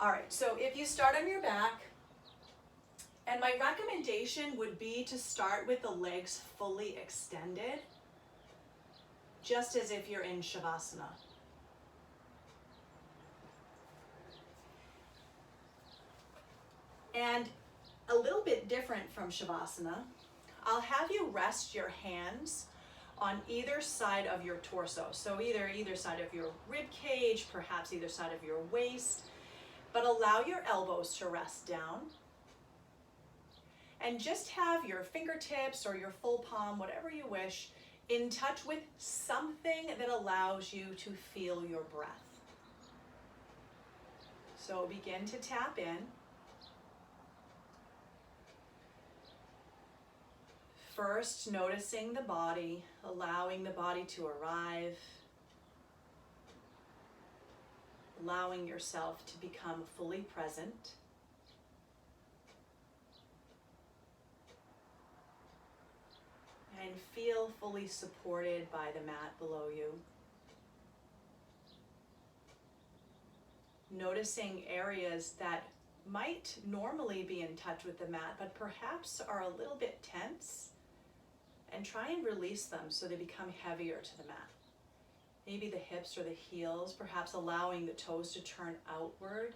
All right, so if you start on your back, and my recommendation would be to start with the legs fully extended, just as if you're in Shavasana. And a little bit different from Shavasana, I'll have you rest your hands on either side of your torso. So either side of your rib cage, perhaps either side of your waist, but allow your elbows to rest down. And just have your fingertips or your full palm, whatever you wish, in touch with something that allows you to feel your breath. So begin to tap in. First, noticing the body, allowing the body to arrive, allowing yourself to become fully present. And feel fully supported by the mat below you. Noticing areas that might normally be in touch with the mat, but perhaps are a little bit tense, and try and release them so they become heavier to the mat. Maybe the hips or the heels, perhaps allowing the toes to turn outward.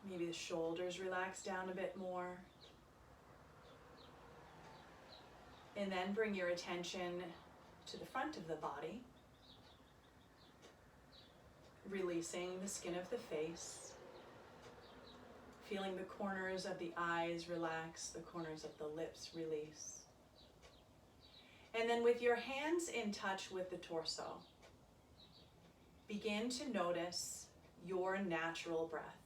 Maybe the shoulders relax down a bit more. And then bring your attention to the front of the body, releasing the skin of the face, feeling the corners of the eyes relax, the corners of the lips release. And then with your hands in touch with the torso, begin to notice your natural breath.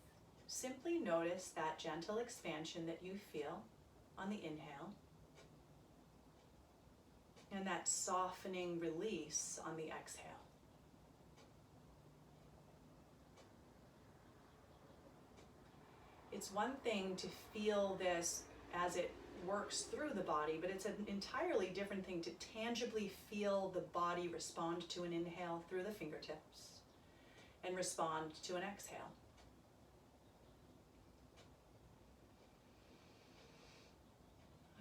Simply notice that gentle expansion that you feel on the inhale, and that softening release on the exhale. It's one thing to feel this as it works through the body, but it's an entirely different thing to tangibly feel the body respond to an inhale through the fingertips and respond to an exhale.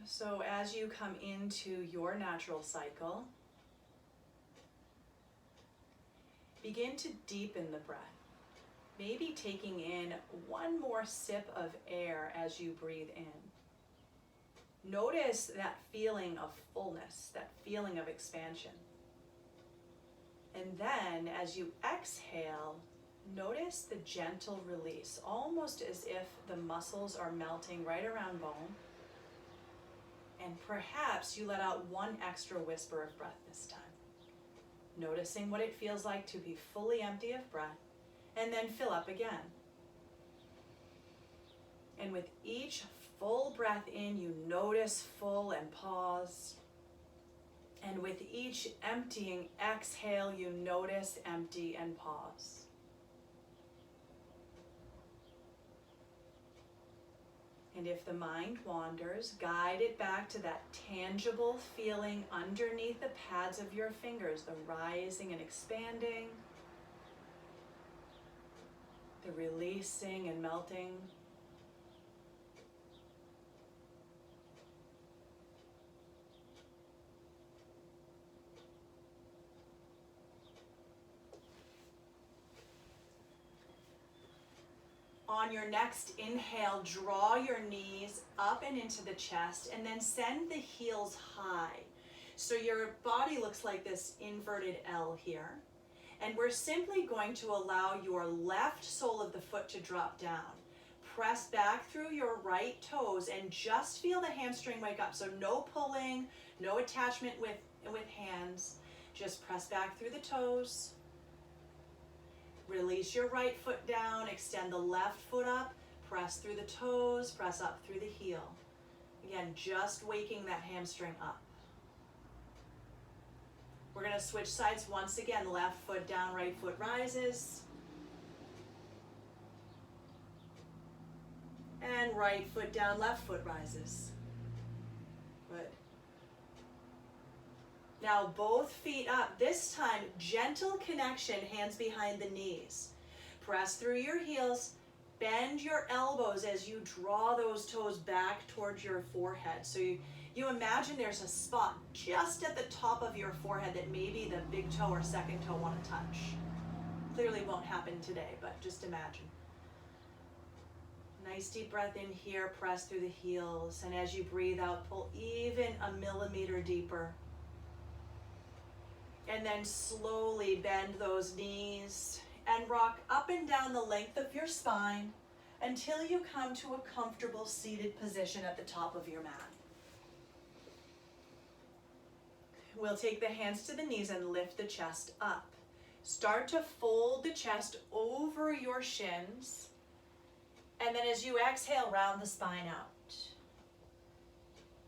So as you come into your natural cycle, begin to deepen the breath. Maybe taking in one more sip of air as you breathe in. Notice that feeling of fullness, that feeling of expansion. And then as you exhale, notice the gentle release, almost as if the muscles are melting right around bone. And perhaps you let out one extra whisper of breath this time. Noticing what it feels like to be fully empty of breath, and then fill up again. And with each full breath in, you notice full and pause. And with each emptying exhale, you notice empty and pause. And if the mind wanders, guide it back to that tangible feeling underneath the pads of your fingers, the rising and expanding, the releasing and melting. On your next inhale, draw your knees up and into the chest, and then send the heels high. So your body looks like this inverted L here. And we're simply going to allow your left sole of the foot to drop down. Press back through your right toes and just feel the hamstring wake up. So no pulling, no attachment with hands. Just press back through the toes. Release your right foot down, extend the left foot up, press through the toes, press up through the heel. Again, just waking that hamstring up. We're going to switch sides once again. Left foot down, right foot rises. And right foot down, left foot rises. Good. Now both feet up. This time, gentle connection, hands behind the knees. Press through your heels. Bend your elbows as you draw those toes back towards your forehead. So you imagine there's a spot just at the top of your forehead that maybe the big toe or second toe want to touch. Clearly won't happen today, but just imagine. Nice deep breath in here, press through the heels, and as you breathe out, pull even a millimeter deeper. And then slowly bend those knees and rock up and down the length of your spine until you come to a comfortable seated position at the top of your mat. We'll take the hands to the knees and lift the chest up. Start to fold the chest over your shins. And then as you exhale, round the spine out.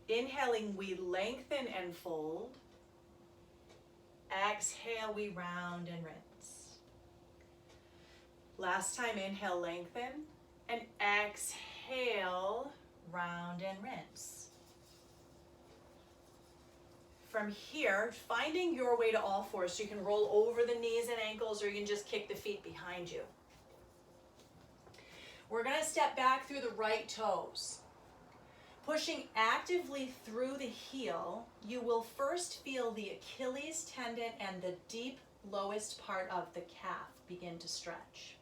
Inhaling, we lengthen and fold. Exhale, we round and rinse. Last time, inhale, lengthen. And exhale, round and rinse. From here, finding your way to all fours. So you can roll over the knees and ankles, or you can just kick the feet behind you. We're going to step back through the right toes. Pushing actively through the heel, you will first feel the Achilles tendon and the deep lowest part of the calf begin to stretch.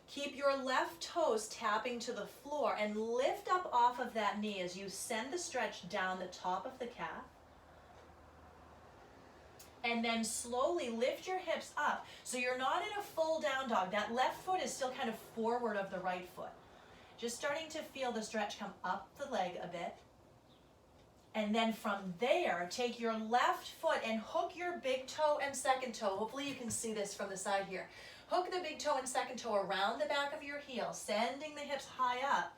Keep your left toes tapping to the floor and lift up off of that knee as you send the stretch down the top of the calf. And then slowly lift your hips up. So you're not in a full down dog. That left foot is still kind of forward of the right foot. Just starting to feel the stretch come up the leg a bit. And then from there, take your left foot and hook your big toe and second toe. Hopefully you can see this from the side here. Hook the big toe and second toe around the back of your heel, sending the hips high up.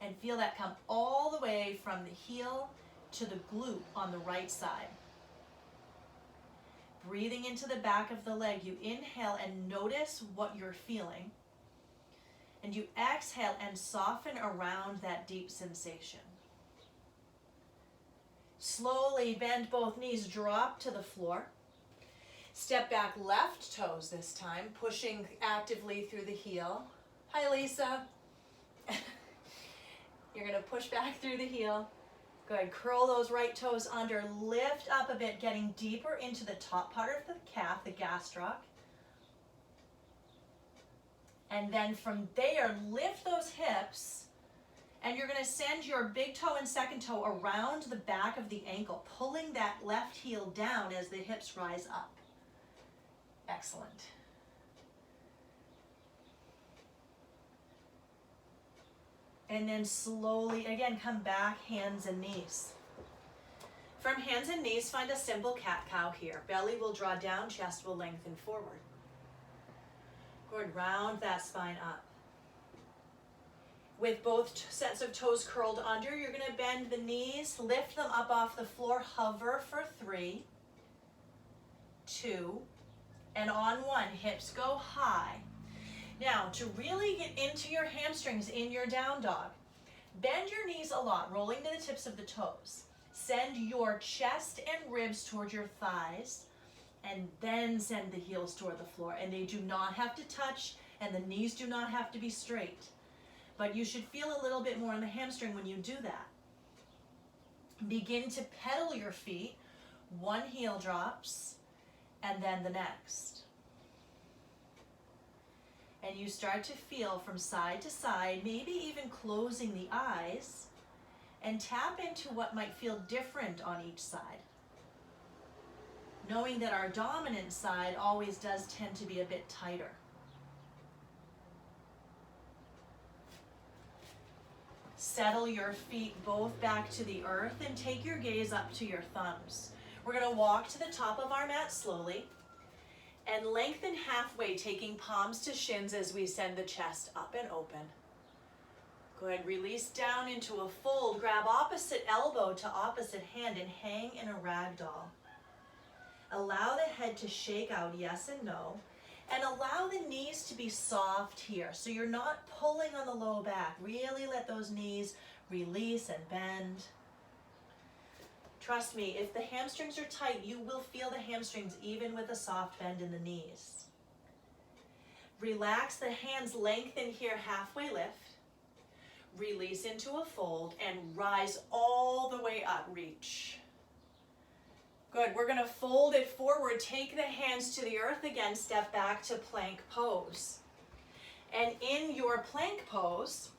And feel that come all the way from the heel to the glute on the right side. Breathing into the back of the leg, you inhale and notice what you're feeling. And you exhale and soften around that deep sensation. Slowly bend both knees, drop to the floor. Step back left toes this time, pushing actively through the heel. Hi, Lisa. You're going to push back through the heel. Go ahead, curl those right toes under, lift up a bit, getting deeper into the top part of the calf, the gastroc. And then from there, lift those hips, and you're going to send your big toe and second toe around the back of the ankle, pulling that left heel down as the hips rise up. Excellent. And then slowly, again, come back, hands and knees. From hands and knees, find a simple cat-cow here. Belly will draw down, chest will lengthen forward. Go ahead, round that spine up. With both sets of toes curled under, you're going to bend the knees, lift them up off the floor, hover for 3, 2, and on 1, hips go high. Now, to really get into your hamstrings in your down dog, bend your knees a lot, rolling to the tips of the toes. Send your chest and ribs toward your thighs, and then send the heels toward the floor. And they do not have to touch, and the knees do not have to be straight. But you should feel a little bit more in the hamstring when you do that. Begin to pedal your feet. One heel drops, and then the next. And you start to feel from side to side, maybe even closing the eyes, and tap into what might feel different on each side. Knowing that our dominant side always does tend to be a bit tighter. Settle your feet both back to the earth and take your gaze up to your thumbs. We're going to walk to the top of our mat slowly. And lengthen halfway, taking palms to shins as we send the chest up and open. Go ahead, release down into a fold. Grab opposite elbow to opposite hand and hang in a ragdoll. Allow the head to shake out yes and no. And allow the knees to be soft here. So you're not pulling on the low back. Really let those knees release and bend. Trust me, if the hamstrings are tight, you will feel the hamstrings even with a soft bend in the knees. Relax the hands, lengthen here, halfway lift. Release into a fold and rise all the way up, reach. Good, we're gonna fold it forward, take the hands to the earth again, step back to plank pose. And in your plank pose,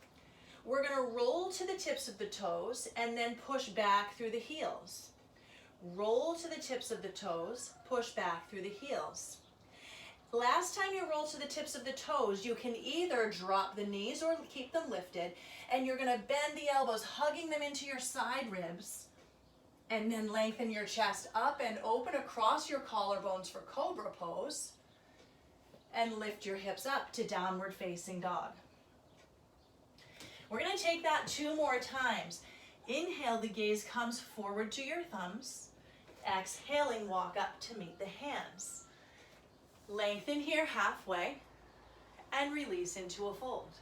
we're gonna roll to the tips of the toes and then push back through the heels. Roll to the tips of the toes, push back through the heels. Last time you roll to the tips of the toes, you can either drop the knees or keep them lifted, and you're gonna bend the elbows, hugging them into your side ribs, and then lengthen your chest up and open across your collarbones for cobra pose, and lift your hips up to downward facing dog. We're gonna take that 2 more times. Inhale, the gaze comes forward to your thumbs. Exhaling, walk up to meet the hands. Lengthen here halfway and release into a fold.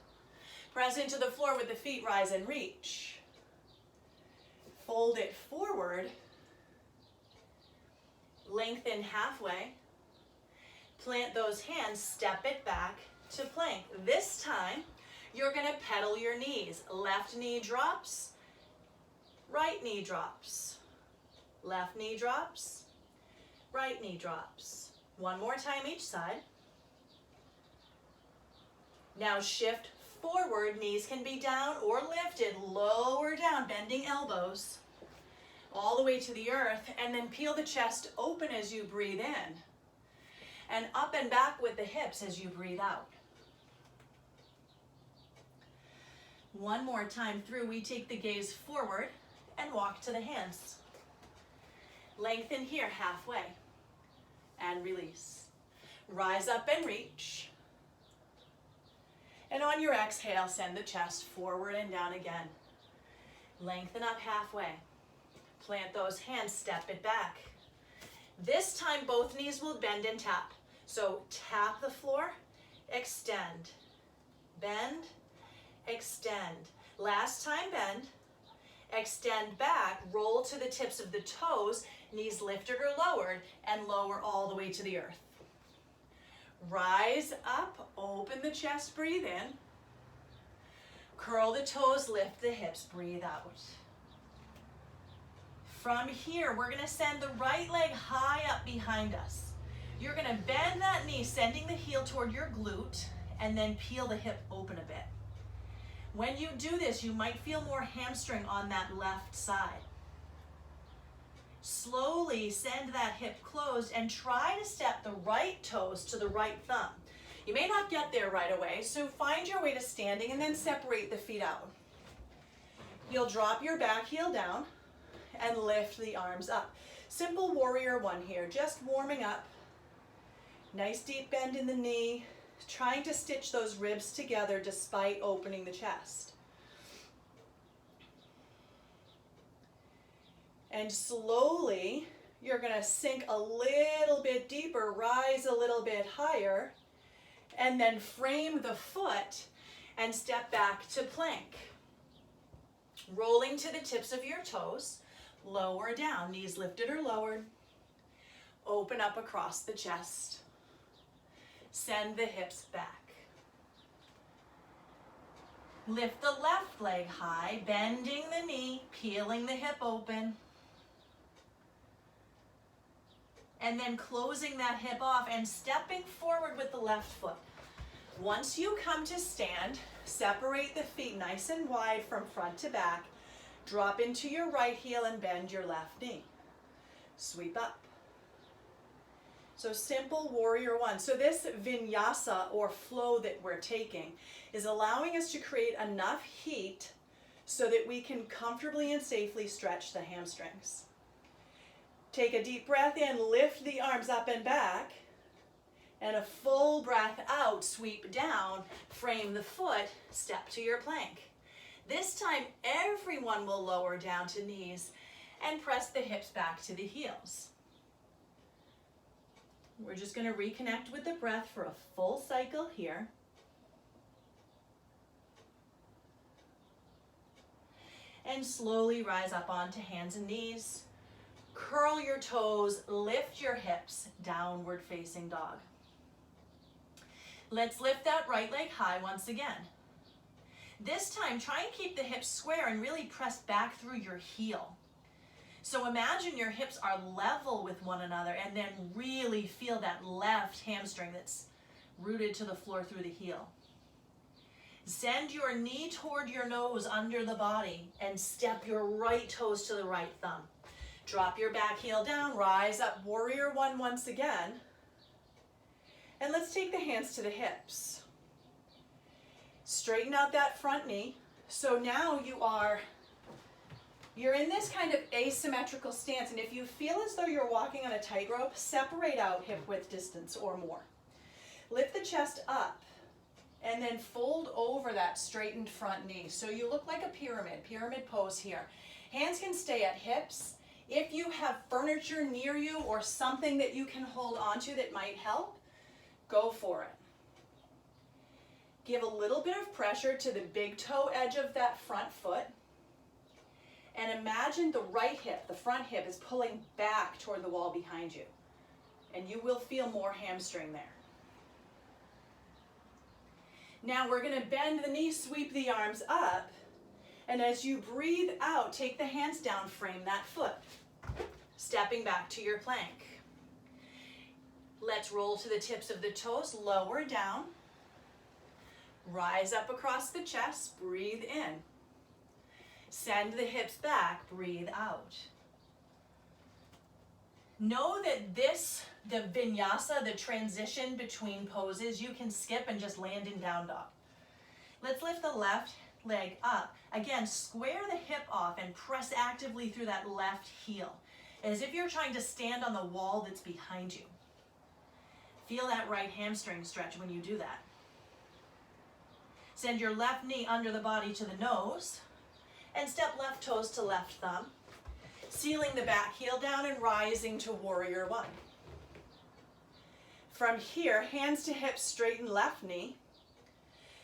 Press into the floor with the feet, rise and reach. Fold it forward. Lengthen halfway. Plant those hands, step it back to plank. This time, you're gonna pedal your knees. Left knee drops, right knee drops. Left knee drops, right knee drops. 1 more time each side. Now shift forward, knees can be down or lifted, lower down, bending elbows all the way to the earth, and then peel the chest open as you breathe in, and up and back with the hips as you breathe out. 1 more time through, we take the gaze forward and walk to the hands. Lengthen here halfway and release. Rise up and reach. And on your exhale, send the chest forward and down again. Lengthen up halfway. Plant those hands, step it back. This time, both knees will bend and tap. So tap the floor, extend, bend, extend. Last time, bend, extend back, roll to the tips of the toes, knees lifted or lowered, and lower all the way to the earth. Rise up, open the chest, breathe in. Curl the toes, lift the hips, breathe out. From here, we're gonna send the right leg high up behind us. You're gonna bend that knee, sending the heel toward your glute, and then peel the hip open a bit. When you do this, you might feel more hamstring on that left side. Slowly send that hip closed and try to step the right toes to the right thumb. You may not get there right away, so find your way to standing and then separate the feet out. You'll drop your back heel down and lift the arms up. Simple warrior 1 here, just warming up. Nice deep bend in the knee, trying to stitch those ribs together despite opening the chest. And slowly, you're gonna sink a little bit deeper, rise a little bit higher, and then frame the foot and step back to plank. Rolling to the tips of your toes, lower down, knees lifted or lowered. Open up across the chest. Send the hips back. Lift the left leg high, bending the knee, peeling the hip open. And then closing that hip off and stepping forward with the left foot. Once you come to stand, separate the feet nice and wide from front to back. Drop into your right heel and bend your left knee. Sweep up. So simple warrior 1. So this vinyasa or flow that we're taking is allowing us to create enough heat so that we can comfortably and safely stretch the hamstrings. Take a deep breath in, lift the arms up and back, and a full breath out, sweep down, frame the foot, step to your plank. This time, everyone will lower down to knees and press the hips back to the heels. We're just going to reconnect with the breath for a full cycle here. And slowly rise up onto hands and knees. Curl your toes, lift your hips, downward facing dog. Let's lift that right leg high once again. This time, try and keep the hips square and really press back through your heel. So imagine your hips are level with one another, and then really feel that left hamstring that's rooted to the floor through the heel. Send your knee toward your nose under the body and step your right toes to the right thumb. Drop your back heel down, rise up, warrior one once again. And let's take the hands to the hips. Straighten out that front knee. So now you're in this kind of asymmetrical stance, and if you feel as though you're walking on a tightrope, separate out hip width distance or more. Lift the chest up and then fold over that straightened front knee. So you look like a pyramid pose here. Hands can stay at hips. If you have furniture near you or something that you can hold onto that might help, go for it. Give a little bit of pressure to the big toe edge of that front foot. And imagine the right hip, the front hip, is pulling back toward the wall behind you. And you will feel more hamstring there. Now we're going to bend the knee, sweep the arms up. And as you breathe out, take the hands down, frame that foot. Stepping back to your plank. Let's roll to the tips of the toes, lower down. Rise up across the chest, breathe in. Send the hips back, breathe out. Know that the vinyasa, the transition between poses, you can skip and just land in down dog. Let's lift the left leg up. Again, square the hip off and press actively through that left heel, as if you're trying to stand on the wall that's behind you. Feel that right hamstring stretch when you do that. Send your left knee under the body to the nose, and step left toes to left thumb, sealing the back heel down and rising to warrior one. From here, hands to hips, straighten left knee.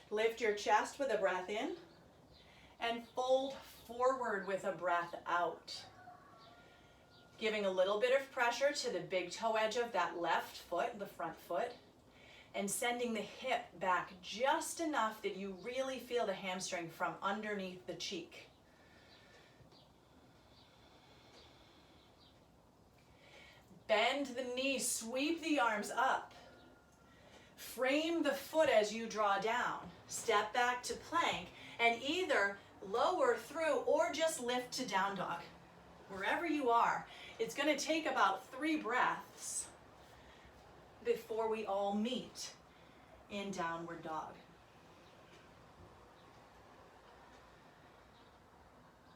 Lift your chest with a breath in, and fold forward with a breath out. Giving a little bit of pressure to the big toe edge of that left foot, the front foot, and sending the hip back just enough that you really feel the hamstring from underneath the cheek. Bend the knee, sweep the arms up. Frame the foot as you draw down. Step back to plank and either lower through or just lift to down dog. Wherever you are, it's going to take about 3 breaths before we all meet in downward dog.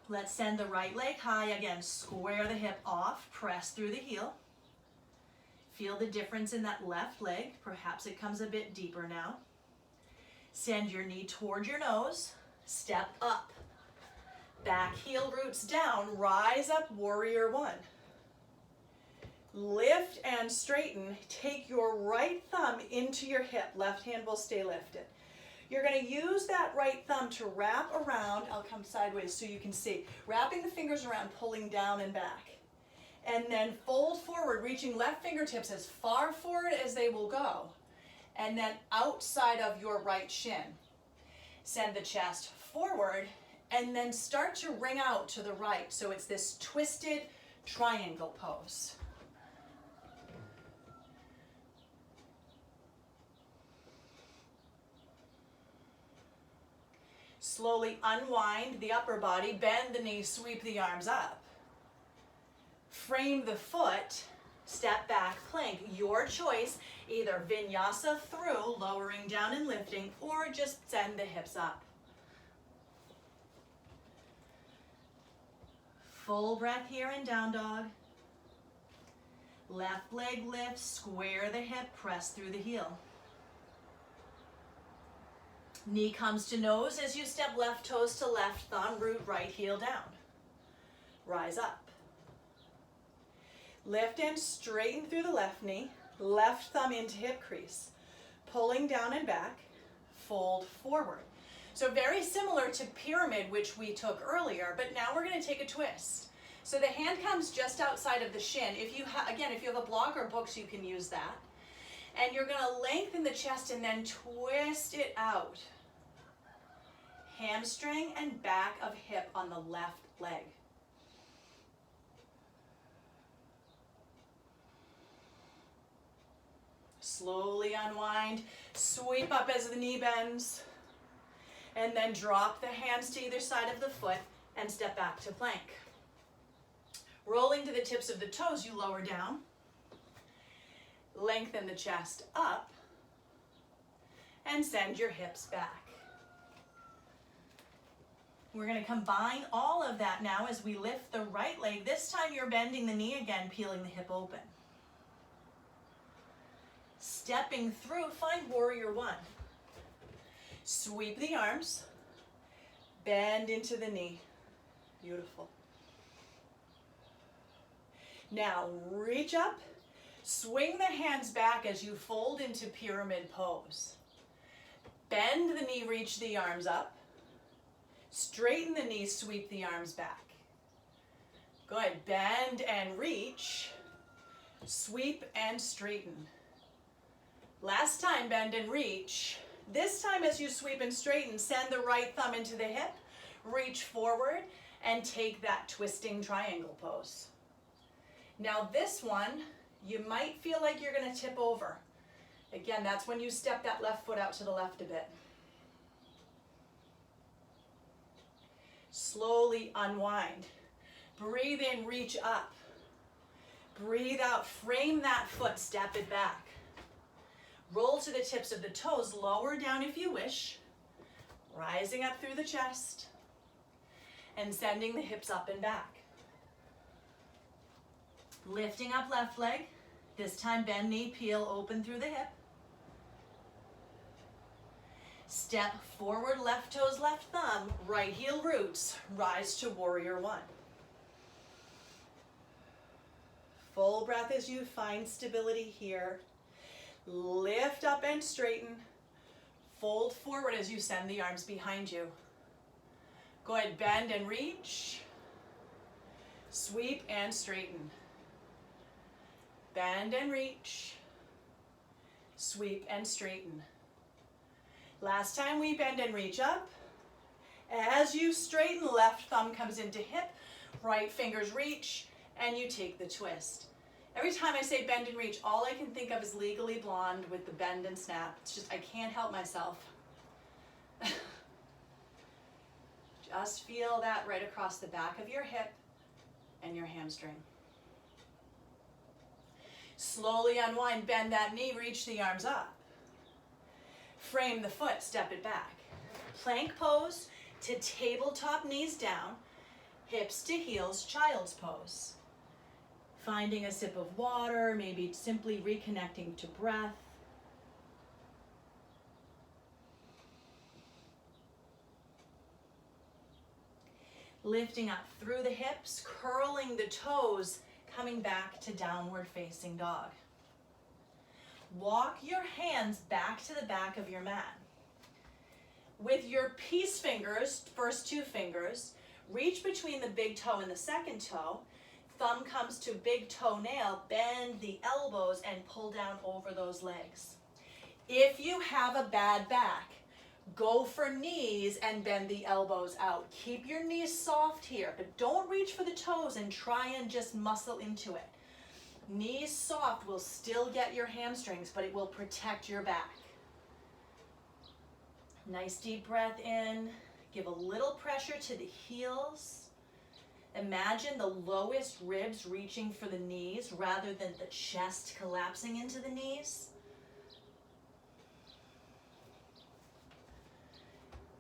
Let's send the right leg high again. Square the hip off, press through the heel. Feel the difference in that left leg. Perhaps it comes a bit deeper now. Send your knee toward your nose. Step up. Back heel roots down. Rise up, warrior one. Lift and straighten. Take your right thumb into your hip. Left hand will stay lifted. You're going to use that right thumb to wrap around. I'll come sideways so you can see. Wrapping the fingers around, pulling down and back. And then fold forward, reaching left fingertips as far forward as they will go. And then outside of your right shin. Send the chest forward and then start to ring out to the right. So it's this twisted triangle pose. Slowly unwind the upper body, bend the knees, sweep the arms up. Frame the foot, step back, plank. Your choice, either vinyasa through, lowering down and lifting, or just send the hips up. Full breath here in down dog. Left leg lifts, square the hip, press through the heel. Knee comes to nose as you step left toes to left thumb, root right heel down. Rise up. Lift and straighten through the left knee, left thumb into hip crease. Pulling down and back, fold forward. So very similar to pyramid, which we took earlier, but now we're going to take a twist. So the hand comes just outside of the shin. If you again, if you have a block or books, you can use that. And you're going to lengthen the chest and then twist it out. Hamstring and back of hip on the left leg. Slowly unwind, sweep up as the knee bends, and then drop the hands to either side of the foot and step back to plank. Rolling to the tips of the toes, you lower down. Lengthen the chest up and send your hips back. We're going to combine all of that now as we lift the right leg. This time you're bending the knee again, peeling the hip open. Stepping through, find warrior one. Sweep the arms, bend into the knee. Beautiful. Now reach up, swing the hands back as you fold into pyramid pose. Bend the knee, reach the arms up. Straighten the knees, sweep the arms back. Go ahead, bend and reach, sweep and straighten. Last time, bend and reach. This time as you sweep and straighten, send the right thumb into the hip, reach forward, and take that twisting triangle pose. Now this one, you might feel like you're going to tip over. Again, that's when you step that left foot out to the left a bit. Slowly unwind. Breathe in, reach up. Breathe out, frame that foot, step it back. Roll to the tips of the toes, lower down if you wish. Rising up through the chest. And sending the hips up and back. Lifting up left leg. This time bend knee, peel, open through the hip. Step forward, left toes, left thumb, right heel roots, rise to warrior one. Full breath as you find stability here. Lift up and straighten. Fold forward as you send the arms behind you. Go ahead, bend and reach. Sweep and straighten. Bend and reach. Sweep and straighten. Last time we bend and reach up. As you straighten, left thumb comes into hip, right fingers reach, and you take the twist. Every time I say bend and reach, all I can think of is Legally Blonde with the bend and snap. It's just, I can't help myself. Just feel that right across the back of your hip and your hamstring. Slowly unwind, bend that knee, reach the arms up. Frame the foot, step it back. Plank pose to tabletop, knees down, hips to heels, child's pose. Finding a sip of water, maybe simply reconnecting to breath. Lifting up through the hips, curling the toes, coming back to downward facing dog. Walk your hands back to the back of your mat. With your peace fingers, first two fingers, reach between the big toe and the second toe. Thumb comes to big toenail, bend the elbows and pull down over those legs. If you have a bad back, go for knees and bend the elbows out. Keep your knees soft here, but don't reach for the toes and try and just muscle into it. Knees soft will still get your hamstrings, but it will protect your back. Nice deep breath in. Give a little pressure to the heels. Imagine the lowest ribs reaching for the knees rather than the chest collapsing into the knees.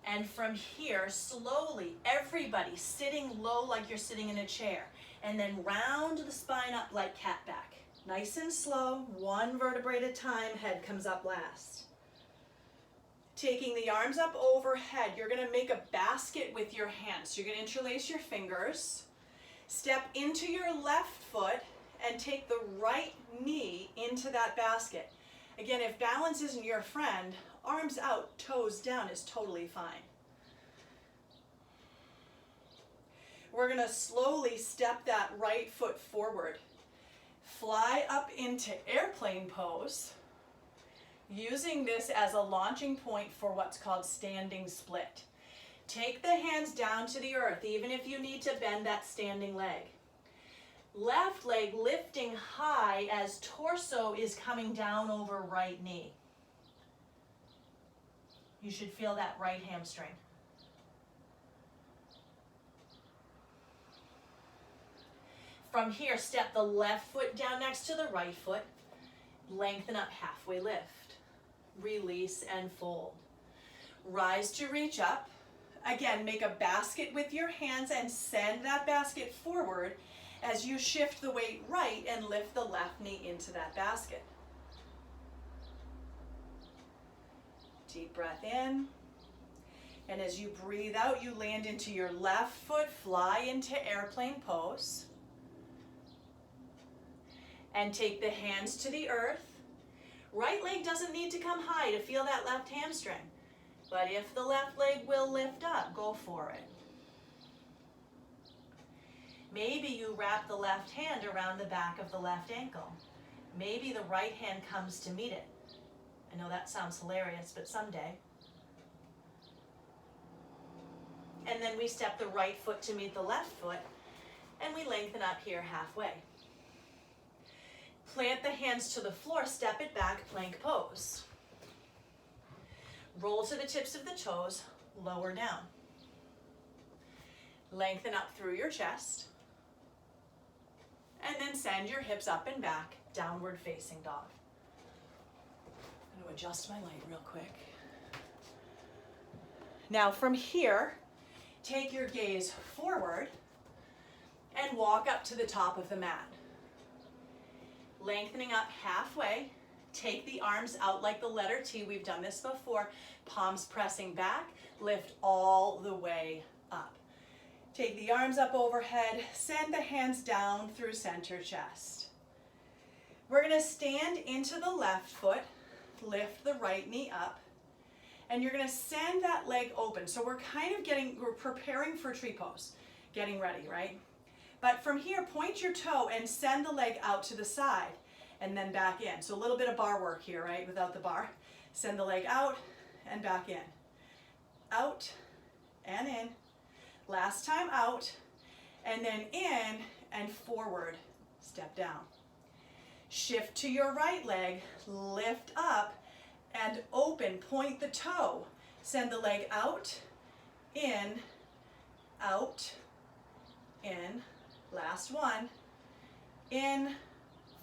And from here, slowly, everybody sitting low like you're sitting in a chair. And then round the spine up like cat back. Nice and slow, one vertebrae at a time, head comes up last. Taking the arms up overhead, you're gonna make a basket with your hands. So you're gonna interlace your fingers, step into your left foot, and take the right knee into that basket. Again, if balance isn't your friend, arms out, toes down is totally fine. We're gonna slowly step that right foot forward. Fly up into airplane pose, using this as a launching point for what's called standing split. Take the hands down to the earth, even if you need to bend that standing leg. Left leg lifting high as torso is coming down over right knee. You should feel that right hamstring. From here, step the left foot down next to the right foot. Lengthen up, halfway lift. Release and fold. Rise to reach up. Again, make a basket with your hands and send that basket forward as you shift the weight right and lift the left knee into that basket. Deep breath in. And as you breathe out, you land into your left foot, fly into airplane pose. And take the hands to the earth. Right leg doesn't need to come high to feel that left hamstring. But if the left leg will lift up, go for it. Maybe you wrap the left hand around the back of the left ankle. Maybe the right hand comes to meet it. I know that sounds hilarious, but someday. And then we step the right foot to meet the left foot, and we lengthen up here halfway. Plant the hands to the floor, step it back, plank pose. Roll to the tips of the toes, lower down. Lengthen up through your chest. And then send your hips up and back, downward facing dog. I'm going to adjust my light real quick. Now from here, take your gaze forward and walk up to the top of the mat. Lengthening up halfway, take the arms out like the letter T. We've done this before. Palms pressing back, lift all the way up. Take the arms up overhead, send the hands down through center chest. We're gonna stand into the left foot, lift the right knee up, and you're gonna send that leg open. So we're preparing for tree pose, getting ready, right? But from here, point your toe and send the leg out to the side and then back in. So a little bit of bar work here, right, without the bar. Send the leg out and back in. Out and in. Last time out, and then in and forward, step down. Shift to your right leg, lift up and open, point the toe. Send the leg out, in, last one, in,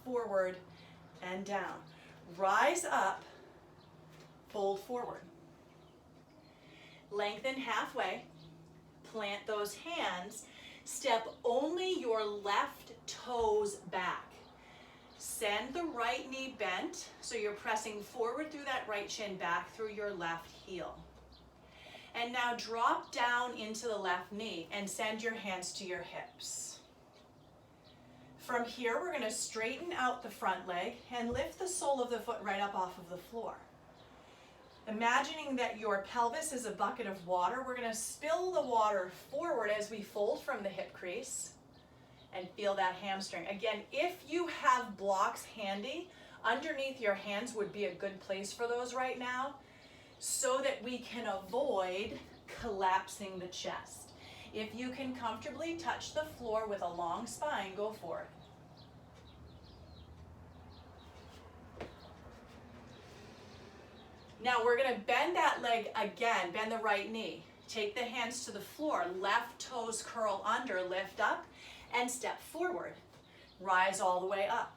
forward, and down. Rise up, fold forward. Lengthen halfway, plant those hands, step only your left toes back. Send the right knee bent, so you're pressing forward through that right shin, back through your left heel. And now drop down into the left knee and send your hands to your hips. From here, we're going to straighten out the front leg and lift the sole of the foot right up off of the floor. Imagining that your pelvis is a bucket of water, we're going to spill the water forward as we fold from the hip crease and feel that hamstring. Again, if you have blocks handy, underneath your hands would be a good place for those right now, so that we can avoid collapsing the chest. If you can comfortably touch the floor with a long spine, go for it. Now we're going to bend that leg again, bend the right knee. Take the hands to the floor, left toes curl under, lift up, and step forward. Rise all the way up.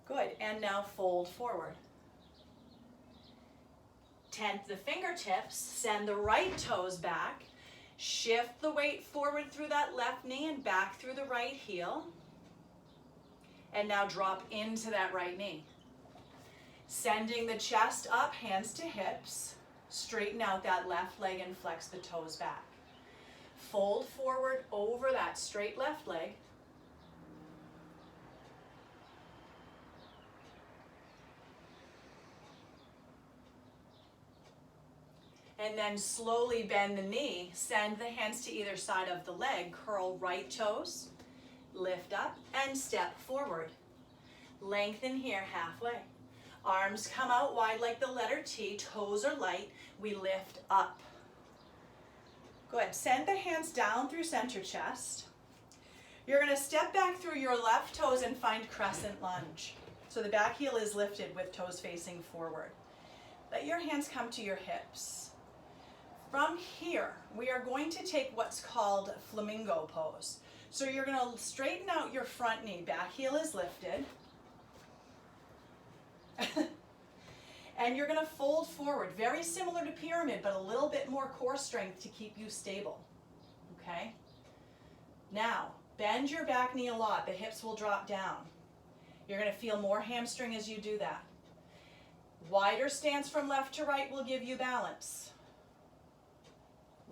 Good, and now fold forward. Tent the fingertips, send the right toes back, shift the weight forward through that left knee and back through the right heel. And now drop into that right knee. Sending the chest up, hands to hips, straighten out that left leg and flex the toes back. Fold forward over that straight left leg. And then slowly bend the knee. Send the hands to either side of the leg. Curl right toes. Lift up and step forward. Lengthen here halfway. Arms come out wide like the letter T. Toes are light. We lift up. Go ahead. Send the hands down through center chest. You're going to step back through your left toes and find crescent lunge. So the back heel is lifted with toes facing forward. Let your hands come to your hips. From here, we are going to take what's called flamingo pose. So you're going to straighten out your front knee. Back heel is lifted. And you're going to fold forward. Very similar to pyramid, but a little bit more core strength to keep you stable. Okay? Now, bend your back knee a lot. The hips will drop down. You're going to feel more hamstring as you do that. Wider stance from left to right will give you balance.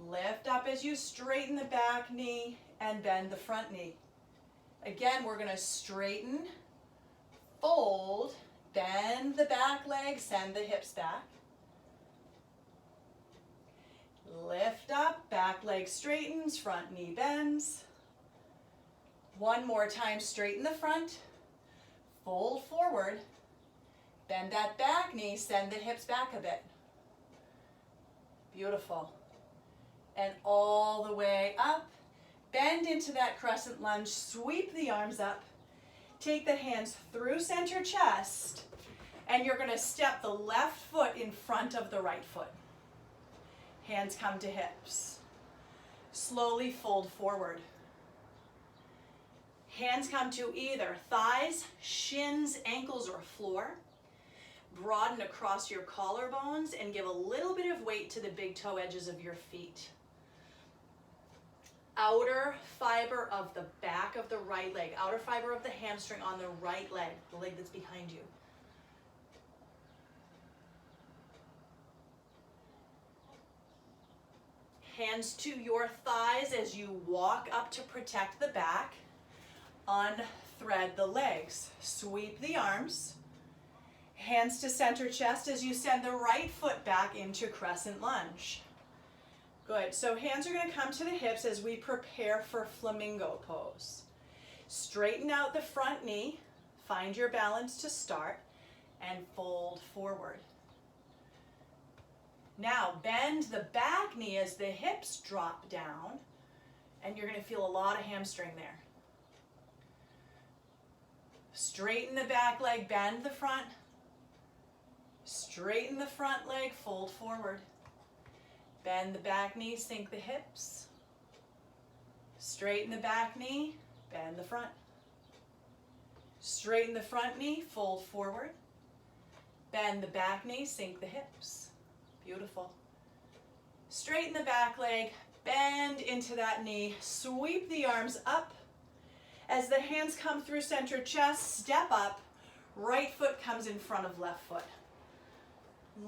Lift up as you straighten the back knee and bend the front knee. Again, we're going to straighten, fold, bend the back leg, send the hips back. Lift up, back leg straightens, front knee bends. One more time, straighten the front, fold forward, bend that back knee, send the hips back a bit. Beautiful. And all the way up. Bend into that crescent lunge. Sweep the arms up. Take the hands through center chest. And you're going to step the left foot in front of the right foot. Hands come to hips. Slowly fold forward. Hands come to either thighs, shins, ankles, or floor. Broaden across your collarbones and give a little bit of weight to the big toe edges of your feet. Outer fiber of the back of the right leg, outer fiber of the hamstring on the right leg, the leg that's behind you. Hands to your thighs as you walk up to protect the back. Unthread the legs. Sweep the arms. Hands to center chest as you send the right foot back into crescent lunge. Good. So hands are going to come to the hips as we prepare for flamingo pose. Straighten out the front knee. Find your balance to start and fold forward. Now bend the back knee as the hips drop down, and you're going to feel a lot of hamstring there. Straighten the back leg, bend the front. Straighten the front leg, fold forward. Bend the back knee, sink the hips. Straighten the back knee, bend the front. Straighten the front knee, fold forward. Bend the back knee, sink the hips. Beautiful. Straighten the back leg, bend into that knee, sweep the arms up. As the hands come through center chest, step up. Right foot comes in front of left foot.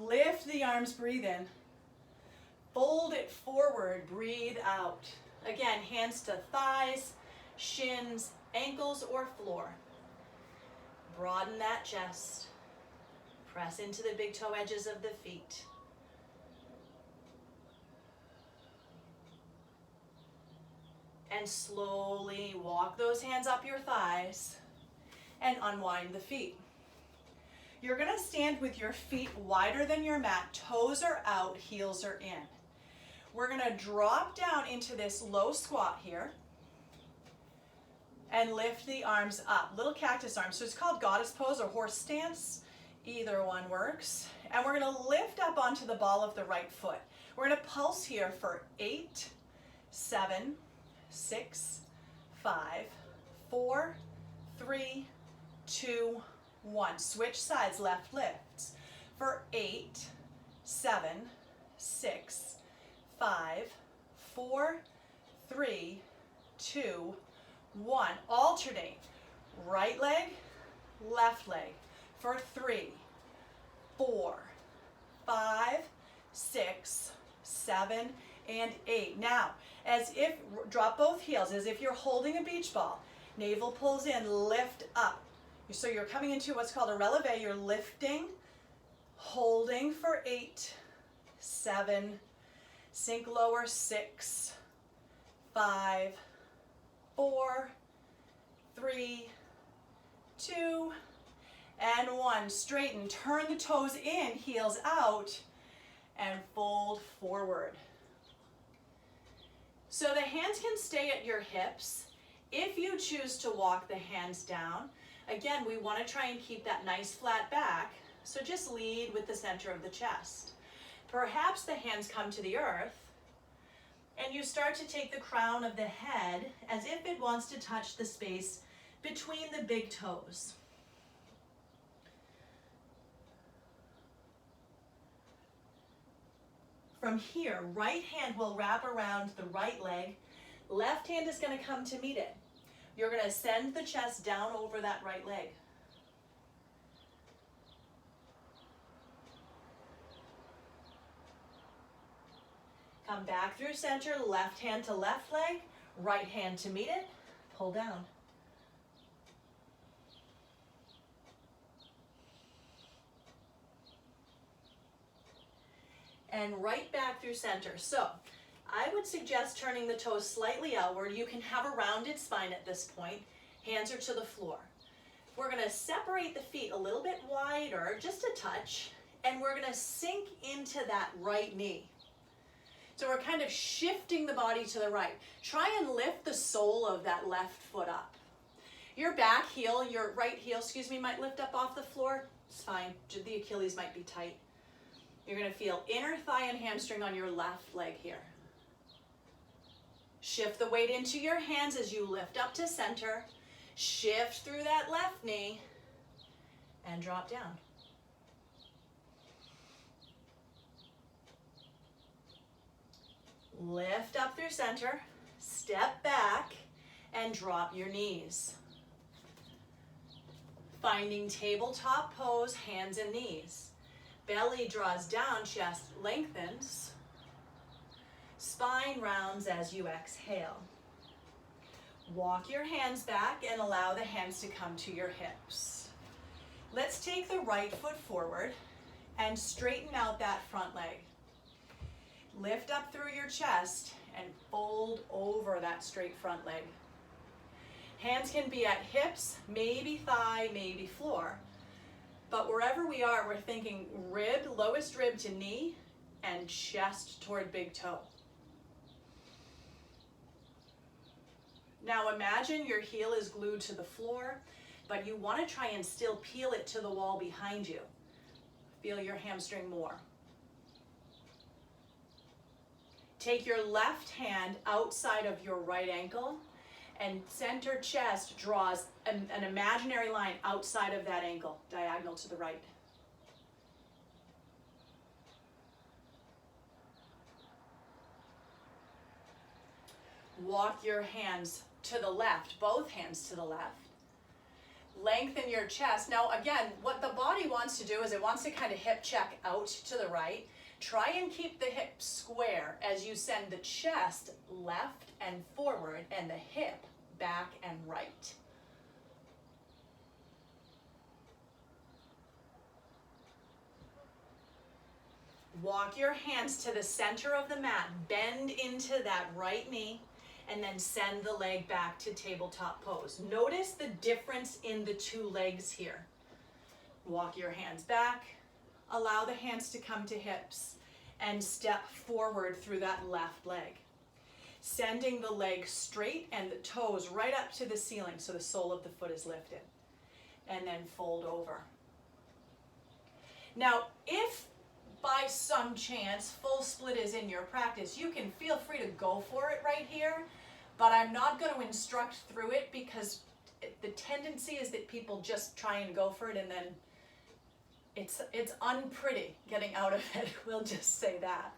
Lift the arms, breathe in. Fold it forward, breathe out. Again, hands to thighs, shins, ankles, or floor. Broaden that chest. Press into the big toe edges of the feet. And slowly walk those hands up your thighs and unwind the feet. You're going to stand with your feet wider than your mat. Toes are out, heels are in. We're going to drop down into this low squat here and lift the arms up. Little cactus arms. So it's called goddess pose or horse stance. Either one works. And we're going to lift up onto the ball of the right foot. We're going to pulse here for 8, 7, 6, 5, 4, 3, 2, 1. Switch sides, left lifts. For 8, 7, 6, 5, 4, 3, 2, 1. Alternate. Right leg, left leg. For 3, 4, 5, 6, 7, and 8. Now, as if, drop both heels, as if you're holding a beach ball. Navel pulls in, lift up. So you're coming into what's called a releve. You're lifting, holding for 8, 7, Sink lower, 6, 5, 4, 3, 2, and 1. Straighten, turn the toes in, heels out, and fold forward. So the hands can stay at your hips. If you choose to walk the hands down, again, we want to try and keep that nice flat back, so just lead with the center of the chest. Perhaps the hands come to the earth, and you start to take the crown of the head as if it wants to touch the space between the big toes. From here, right hand will wrap around the right leg. Left hand is going to come to meet it. You're going to send the chest down over that right leg. Come back through center, left hand to left leg, right hand to meet it, pull down. And right back through center. So I would suggest turning the toes slightly outward. You can have a rounded spine at this point. Hands are to the floor. We're going to separate the feet a little bit wider, just a touch, and we're going to sink into that right knee. So we're kind of shifting the body to the right. Try and lift the sole of that left foot up. Your back heel, your right heel, might lift up off the floor. It's fine. The Achilles might be tight. You're going to feel inner thigh and hamstring on your left leg here. Shift the weight into your hands as you lift up to center. Shift through that left knee and drop down. Lift up through center, step back, and drop your knees. Finding tabletop pose, hands and knees. Belly draws down, chest lengthens. Spine rounds as you exhale. Walk your hands back and allow the hands to come to your hips. Let's take the right foot forward and straighten out that front leg. Lift up through your chest and fold over that straight front leg. Hands can be at hips, maybe thigh, maybe floor. But wherever we are, we're thinking rib, lowest rib to knee, and chest toward big toe. Now imagine your heel is glued to the floor, but you want to try and still peel it to the wall behind you. Feel your hamstring more. Take your left hand outside of your right ankle, and center chest draws an imaginary line outside of that ankle, diagonal to the right. Walk your hands to the left, both hands to the left. Lengthen your chest. Now again, what the body wants to do is it wants to kind of hip check out to the right. Try and keep the hips square as you send the chest left and forward and the hip back and right. Walk your hands to the center of the mat, bend into that right knee, and then send the leg back to tabletop pose. Notice the difference in the two legs here. Walk your hands back, allow the hands to come to hips, and step forward through that left leg. Sending the leg straight and the toes right up to the ceiling so the sole of the foot is lifted. And then fold over. Now, if by some chance full split is in your practice, you can feel free to go for it right here, but I'm not going to instruct through it because the tendency is that people just try and go for it and then it's unpretty getting out of it. We'll just say that.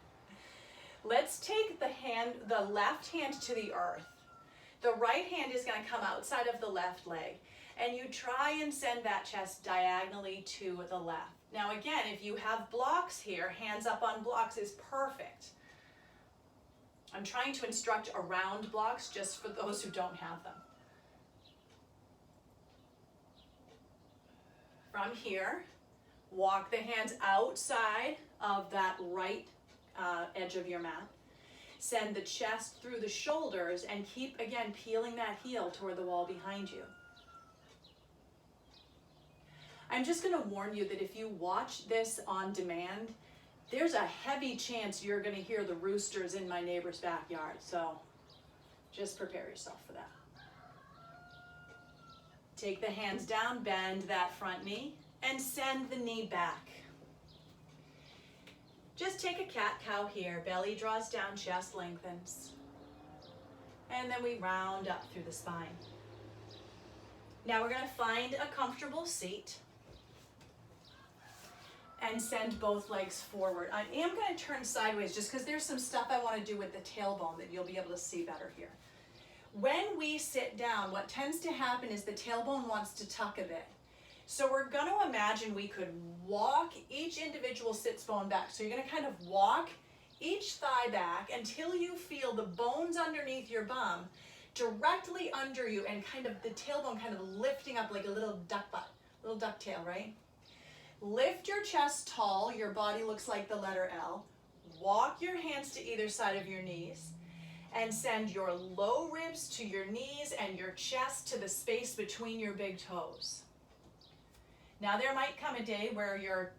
Let's take the left hand to the earth. The right hand is going to come outside of the left leg, and you try and send that chest diagonally to the left. Now again, if you have blocks here, hands up on blocks is perfect. I'm trying to instruct around blocks just for those who don't have them. From here, walk the hands outside of that right edge of your mat. Send the chest through the shoulders and keep, again, peeling that heel toward the wall behind you. I'm just going to warn you that if you watch this on demand, there's a heavy chance you're going to hear the roosters in my neighbor's backyard. So just prepare yourself for that. Take the hands down, bend that front knee, and send the knee back. Just take a cat-cow here. Belly draws down, chest lengthens. And then we round up through the spine. Now we're going to find a comfortable seat and send both legs forward. I am going to turn sideways just because there's some stuff I want to do with the tailbone that you'll be able to see better here. When we sit down, what tends to happen is the tailbone wants to tuck a bit. So we're going to imagine we could walk each individual sits bone back. So you're going to kind of walk each thigh back until you feel the bones underneath your bum directly under you and kind of the tailbone kind of lifting up like a little duck butt, little duck tail, right? Lift your chest tall, your body looks like the letter L. Walk your hands to either side of your knees and send your low ribs to your knees and your chest to the space between your big toes. Now there might come a day where your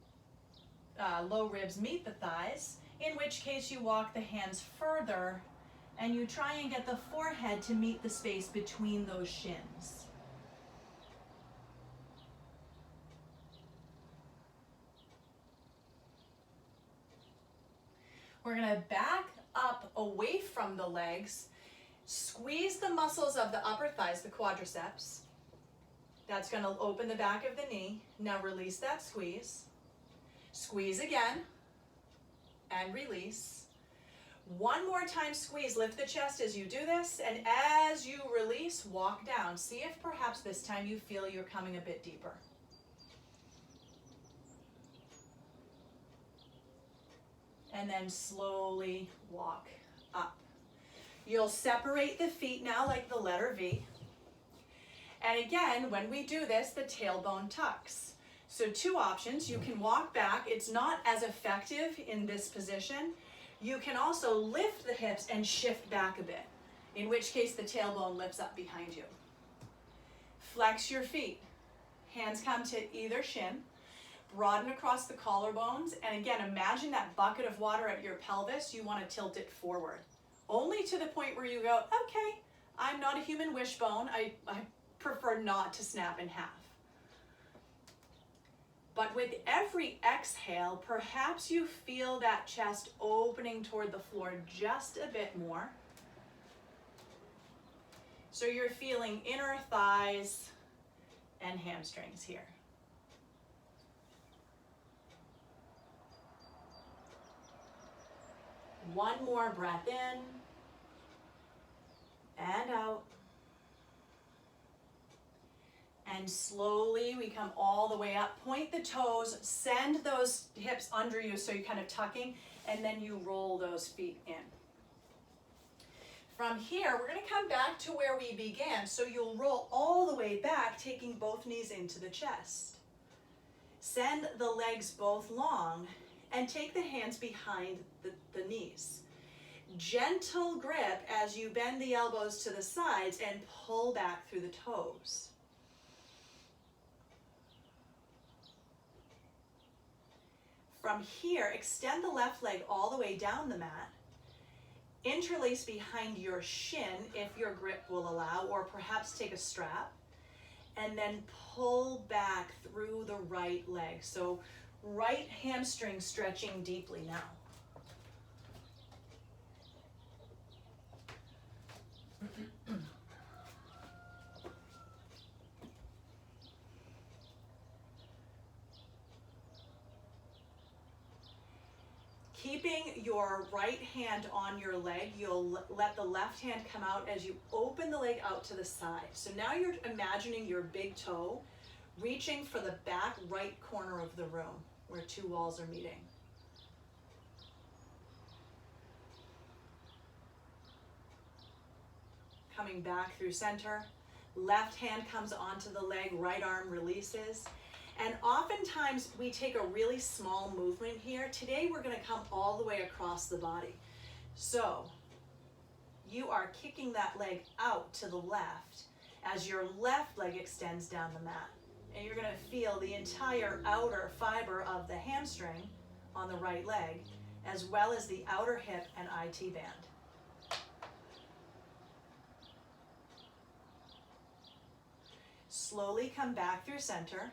low ribs meet the thighs, in which case you walk the hands further and you try and get the forehead to meet the space between those shins. We're going to back up away from the legs, squeeze the muscles of the upper thighs, the quadriceps. That's going to open the back of the knee. Now release that squeeze. Squeeze again and release. One more time squeeze, lift the chest as you do this, and as you release, walk down. See if perhaps this time you feel you're coming a bit deeper. And then slowly walk up. You'll separate the feet now like the letter V. And again, when we do this, the tailbone tucks. So two options. You can walk back. It's not as effective in this position. You can also lift the hips and shift back a bit, in which case the tailbone lifts up behind you. Flex your feet. Hands come to either shin. Broaden across the collarbones, and again, imagine that bucket of water at your pelvis. You want to tilt it forward, only to the point where you go, okay, I'm not a human wishbone. I prefer not to snap in half. But with every exhale, perhaps you feel that chest opening toward the floor just a bit more. So you're feeling inner thighs and hamstrings here. One more breath in and out. And slowly we come all the way up. Point the toes, send those hips under you so you're kind of tucking, and then you roll those feet in. From here, we're going to come back to where we began. So you'll roll all the way back, taking both knees into the chest. Send the legs both long and take the hands behind the knees. Gentle grip as you bend the elbows to the sides and pull back through the toes. From here, extend the left leg all the way down the mat. Interlace behind your shin if your grip will allow, or perhaps take a strap. And then pull back through the right leg. So right hamstring stretching deeply now. Keeping your right hand on your leg, you'll let the left hand come out as you open the leg out to the side. So now you're imagining your big toe reaching for the back right corner of the room where two walls are meeting. Coming back through center, left hand comes onto the leg, right arm releases. And oftentimes we take a really small movement here. Today we're going to come all the way across the body. So you are kicking that leg out to the left as your left leg extends down the mat. And you're going to feel the entire outer fiber of the hamstring on the right leg, as well as the outer hip and IT band. Slowly come back through center.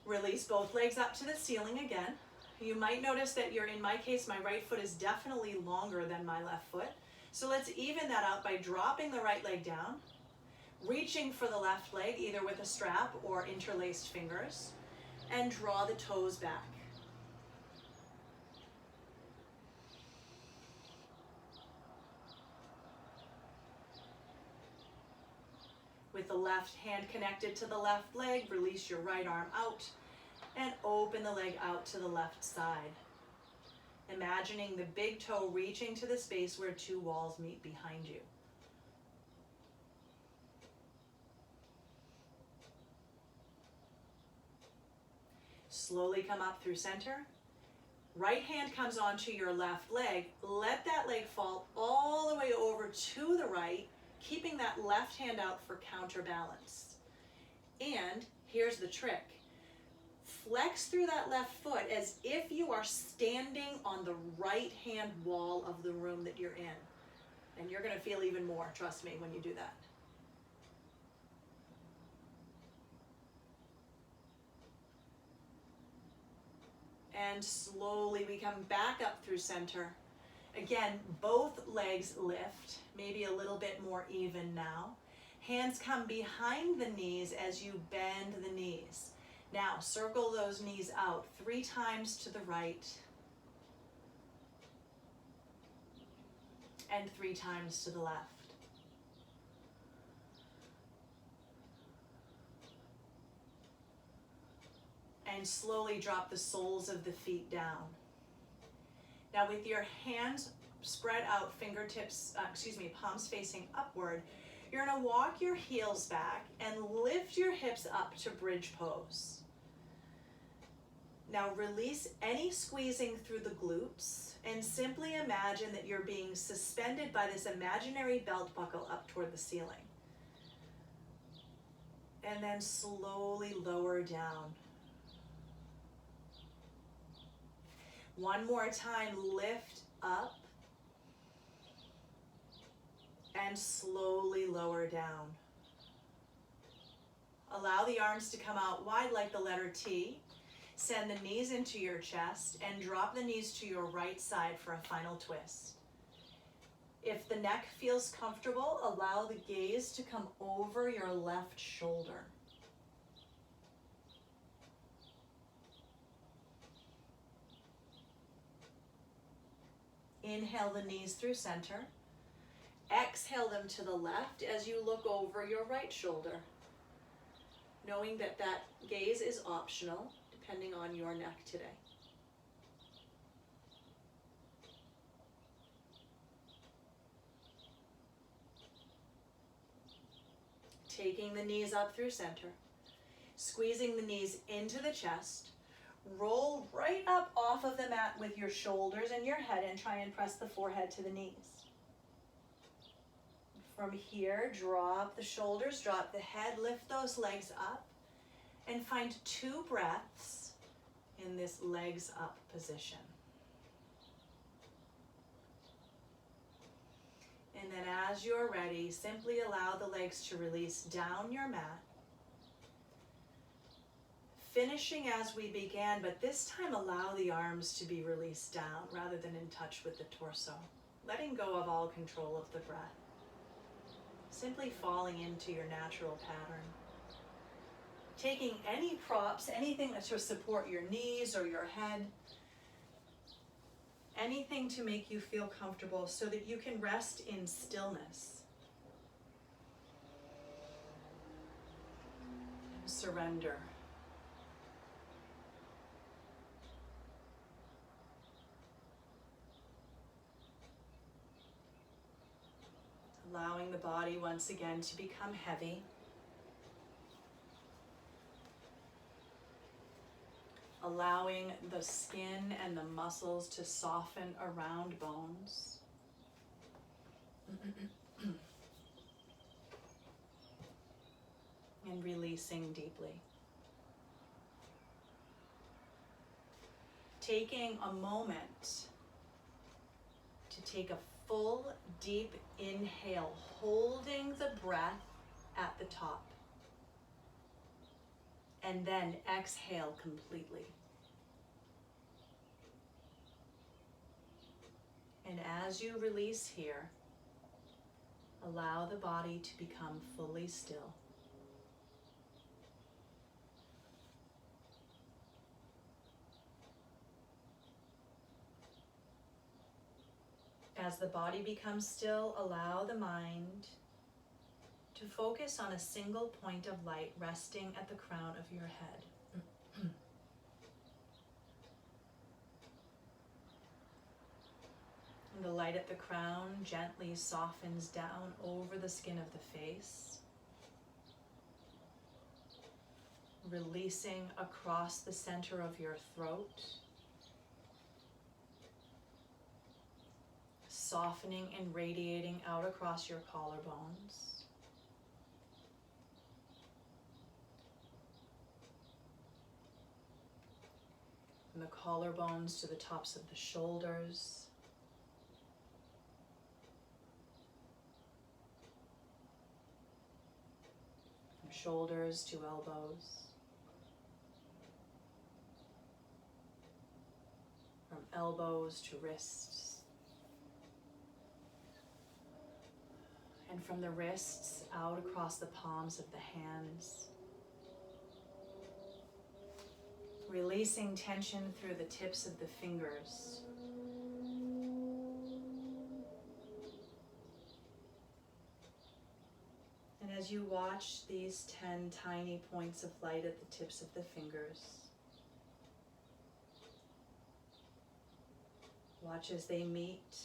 Release both legs up to the ceiling again. You might notice that in my case, my right foot is definitely longer than my left foot. So let's even that out by dropping the right leg down, reaching for the left leg, either with a strap or interlaced fingers, and draw the toes back. With the left hand connected to the left leg, release your right arm out and open the leg out to the left side. Imagining the big toe reaching to the space where two walls meet behind you. Slowly come up through center. Right hand comes onto your left leg. Let that leg fall all the way over to the right, keeping that left hand out for counterbalance. And here's the trick. Flex through that left foot as if you are standing on the right hand wall of the room that you're in. And you're going to feel even more, trust me, when you do that. And slowly we come back up through center. Again, both legs lift, maybe a little bit more even now. Hands come behind the knees as you bend the knees. Now, circle those knees out 3 times to the right and 3 times to the left. And slowly drop the soles of the feet down. Now with your hands spread out, palms facing upward, you're going to walk your heels back and lift your hips up to bridge pose. Now release any squeezing through the glutes and simply imagine that you're being suspended by this imaginary belt buckle up toward the ceiling. And then slowly lower down. One more time, lift up and slowly lower down. Allow the arms to come out wide like the letter T. Send the knees into your chest and drop the knees to your right side for a final twist. If the neck feels comfortable, allow the gaze to come over your left shoulder. Inhale the knees through center. Exhale them to the left as you look over your right shoulder, knowing that that gaze is optional depending on your neck today. Taking the knees up through center, squeezing the knees into the chest. Roll right up off of the mat with your shoulders and your head and try and press the forehead to the knees. From here, drop the shoulders, drop the head, lift those legs up, and find 2 breaths in this legs up position. And then as you're ready, simply allow the legs to release down your mat. Finishing as we began, but this time allow the arms to be released down rather than in touch with the torso. Letting go of all control of the breath. Simply falling into your natural pattern. Taking any props, anything to support your knees or your head. Anything to make you feel comfortable so that you can rest in stillness. And surrender. Allowing the body once again to become heavy. Allowing the skin and the muscles to soften around bones. And releasing deeply. Taking a moment to take a full, deep inhale, holding the breath at the top. And then exhale completely. And as you release here, allow the body to become fully still. As the body becomes still, allow the mind to focus on a single point of light resting at the crown of your head. And the light at the crown gently softens down over the skin of the face, releasing across the center of your throat, softening and radiating out across your collarbones. From the collarbones to the tops of the shoulders. From shoulders to elbows. From elbows to wrists. And from the wrists out across the palms of the hands. Releasing tension through the tips of the fingers. And as you watch these 10 tiny points of light at the tips of the fingers, watch as they meet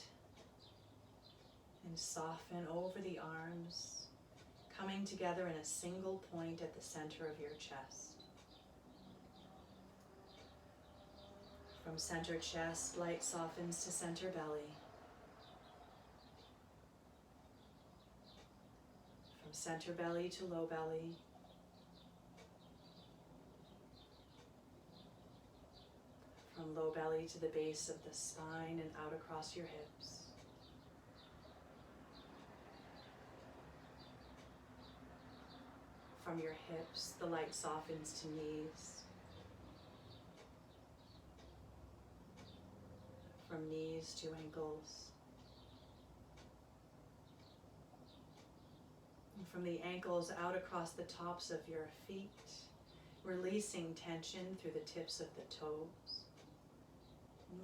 and soften over the arms, coming together in a single point at the center of your chest. From center chest, light softens to center belly. From center belly to low belly. From low belly to the base of the spine and out across your hips. From your hips, the light softens to knees. From knees to ankles. And from the ankles out across the tops of your feet, releasing tension through the tips of the toes,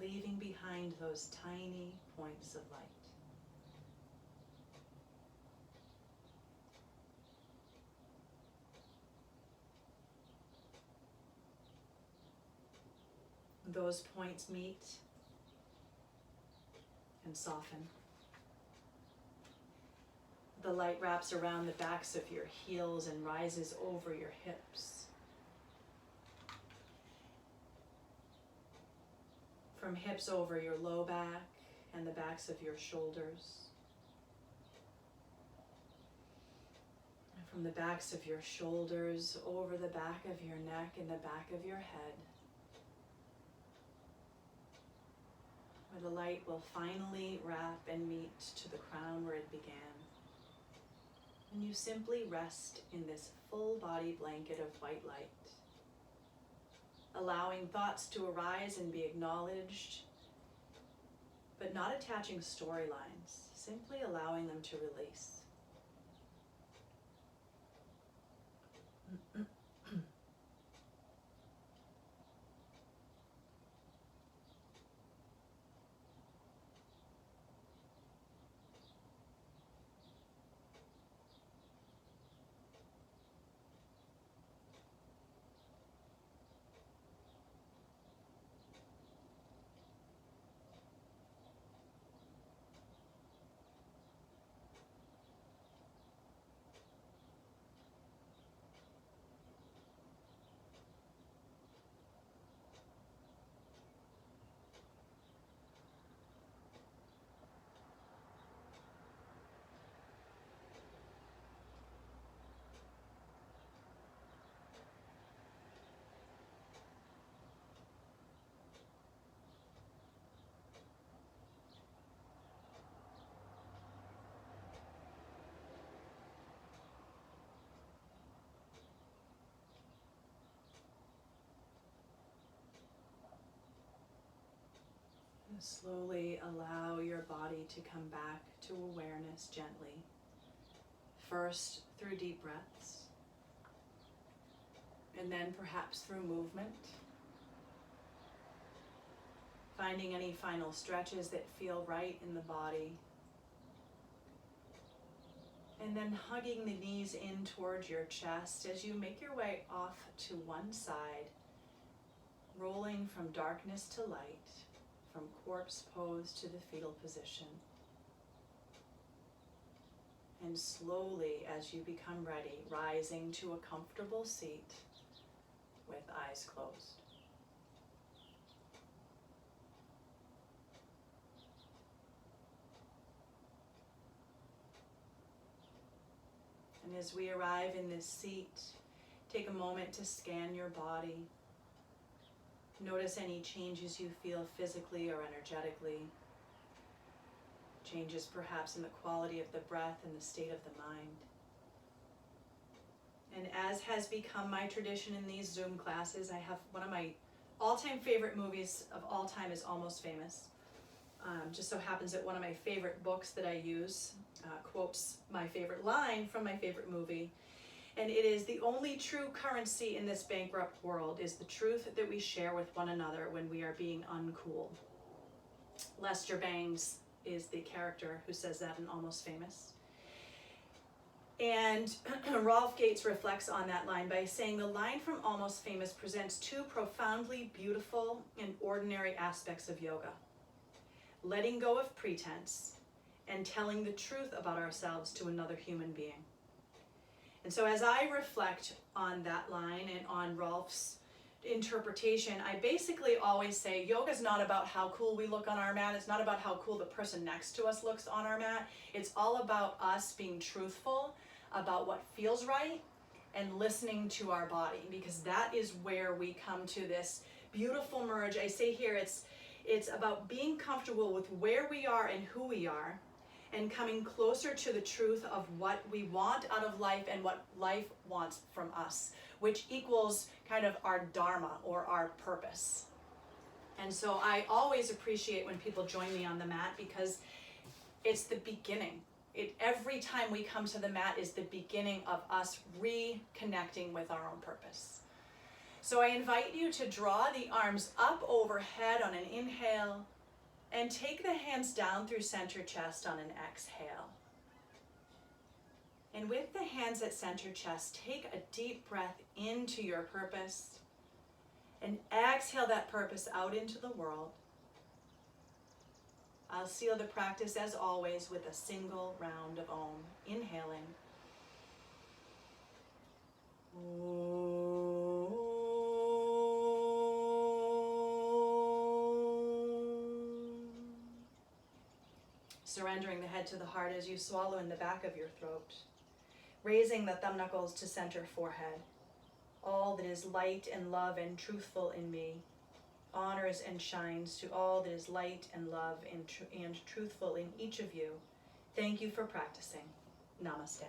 leaving behind those tiny points of light. Those points meet and soften. The light wraps around the backs of your heels and rises over your hips. From hips over your low back and the backs of your shoulders. And from the backs of your shoulders over the back of your neck and the back of your head. Where the light will finally wrap and meet to the crown where it began. And you simply rest in this full body blanket of white light, allowing thoughts to arise and be acknowledged, but not attaching storylines, simply allowing them to release. Slowly allow your body to come back to awareness gently. First through deep breaths, and then perhaps through movement. Finding any final stretches that feel right in the body. And then hugging the knees in towards your chest as you make your way off to one side, rolling from darkness to light, from corpse pose to the fetal position. And slowly, as you become ready, rising to a comfortable seat with eyes closed. And as we arrive in this seat, take a moment to scan your body. Notice any changes you feel physically or energetically. Changes perhaps in the quality of the breath and the state of the mind. And as has become my tradition in these Zoom classes, I have one of my all-time favorite movies of all time is Almost Famous. Just so happens that one of my favorite books that I use quotes my favorite line from my favorite movie. And it is, "The only true currency in this bankrupt world is the truth that we share with one another when we are being uncool." Lester Bangs is the character who says that in Almost Famous. And Rolf Gates reflects on that line by saying, "The line from Almost Famous presents two profoundly beautiful and ordinary aspects of yoga. Letting go of pretense and telling the truth about ourselves to another human being." And so as I reflect on that line and on Rolf's interpretation, I basically always say yoga's not about how cool we look on our mat. It's not about how cool the person next to us looks on our mat. It's all about us being truthful about what feels right and listening to our body, because that is where we come to this beautiful merge. I say here, it's about being comfortable with where we are and who we are, and coming closer to the truth of what we want out of life and what life wants from us, which equals kind of our dharma or our purpose. And so I always appreciate when people join me on the mat, because it's the beginning. Every time we come to the mat is the beginning of us reconnecting with our own purpose. So I invite you to draw the arms up overhead on an inhale, and take the hands down through center chest on an exhale. And with the hands at center chest, take a deep breath into your purpose, and exhale that purpose out into the world. I'll seal the practice as always with a single round of Om. Inhaling. Surrendering the head to the heart as you swallow in the back of your throat. Raising the thumb knuckles to center forehead. All that is light and love and truthful in me honors and shines to all that is light and love and truthful in each of you. Thank you for practicing. Namaste.